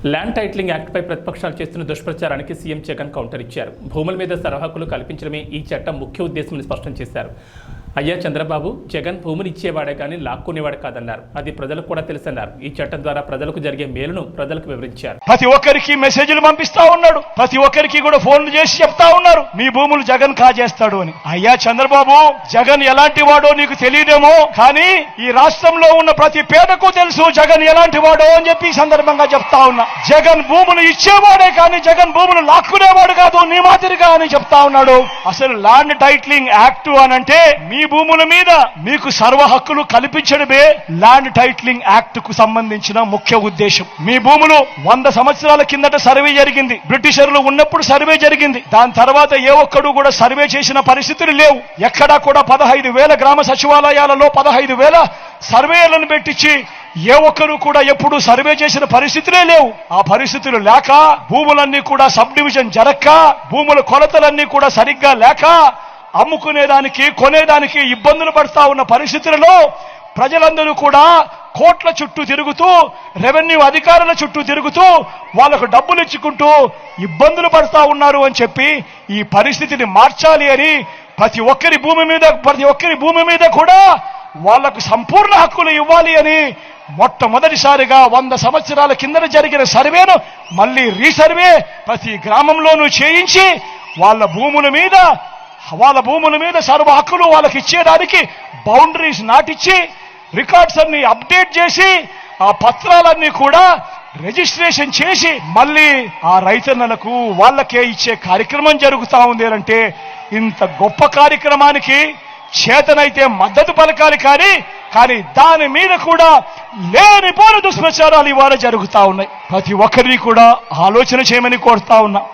Land titling యాక్ట్పై ప్రతిపక్షాలు చేస్తున్న దుష్ప్రచారానికి CM Jagan counter ఇచ్చారు. భూముల మీద సర్వహక్కులు కల్పించడమే ఈ చట్టం ముఖ్య ఉద్దేశమని స్పష్టం చేశారు. అయ్యా చంద్రబాబు, జగన్ భూమిని ఇచ్చేవాడే కానీ లాక్కునేవాడు కాదన్నారు. అది ప్రజలకు కూడా తెలుసన్నారు. ఈ చట్టం ద్వారా ప్రజలకు జరిగే మేలును ప్రజలకు వివరించారు. ప్రతి ఒక్కరికి మెసేజ్లు పంపిస్తా ఉన్నాడు. ప్రతి ఒక్కరికి కూడా ఫోన్లు చేసి చెప్తా ఉన్నారు, మీ భూములు జగన్ కాజేస్తాడు అని. అయ్యా చంద్రబాబు, జగన్ ఎలాంటి వాడో నీకు తెలియదేమో, కానీ ఈ రాష్ట్రంలో ఉన్న ప్రతి పేదకు తెలుసు జగన్ ఎలాంటి వాడో అని చెప్పి ఈ సందర్భంగా చెప్తా ఉన్నా. జగన్ భూములు ఇచ్చేవాడే కానీ జగన్ భూములు లాక్కునేవాడు కాదు నీ మాదిరిగా అని చెప్తా ఉన్నాడు. అసలు ల్యాండ్ టైటిలింగ్ యాక్ట్ అనంటే మీ భూముల మీద మీకు సర్వ హక్కులు కల్పించడమే ల్యాండ్ టైటిలింగ్ యాక్ట్ కు సంబంధించిన ముఖ్య ఉద్దేశం. మీ భూములు 100 సంవత్సరాల కిందట సర్వే జరిగింది. బ్రిటిషర్లు ఉన్నప్పుడు సర్వే జరిగింది. దాని తర్వాత ఏ ఒక్కడు కూడా సర్వే చేసిన పరిస్థితులు లేవు. ఎక్కడా కూడా 15,000 గ్రామ సచివాలయాలలో 15,000 సర్వేలను పెట్టించి ఏ ఒక్కరు కూడా ఎప్పుడు సర్వే చేసిన పరిస్థితులే లేవు. ఆ పరిస్థితులు లేక భూములన్నీ కూడా సబ్ డివిజన్ జరక్క, భూముల కొలతలన్నీ కూడా సరిగ్గా లేక అమ్ముకునేదానికి కొనేదానికి ఇబ్బందులు పడతా ఉన్న పరిస్థితులలో ప్రజలందరూ కూడా కోట్ల చుట్టూ తిరుగుతూ, రెవెన్యూ అధికారుల చుట్టూ తిరుగుతూ వాళ్లకు డబ్బులు ఇచ్చుకుంటూ ఇబ్బందులు పడతా ఉన్నారు అని చెప్పి ఈ పరిస్థితిని మార్చాలి అని ప్రతి ఒక్కరి భూమి మీద కూడా వాళ్లకు సంపూర్ణ హక్కులు ఇవ్వాలి అని మొట్టమొదటిసారిగా 100 సంవత్సరాల కిందట జరిగిన సర్వేను మళ్లీ రీసర్వే ప్రతి గ్రామంలోనూ చేయించి వాళ్ళ భూముల మీద సర్వ హక్కులు వాళ్ళకి ఇచ్చేదానికి బౌండరీస్ నాటిచ్చి రికార్డ్స్ అన్ని అప్డేట్ చేసి ఆ పత్రాలన్నీ కూడా రిజిస్ట్రేషన్ చేసి మళ్ళీ ఆ రైతన్నలకు వాళ్ళకే ఇచ్చే కార్యక్రమం జరుగుతా ఉంది అంటే ఇంత గొప్ప కార్యక్రమానికి చేతనైతే మద్దతు పలకాలి. కానీ దాని మీద కూడా లేనిపోని దుష్ప్రచారాలు ఇవాళ జరుగుతా ఉన్నాయి. ప్రతి ఒక్కరిని కూడా ఆలోచన చేయమని కోరుతా ఉన్నా.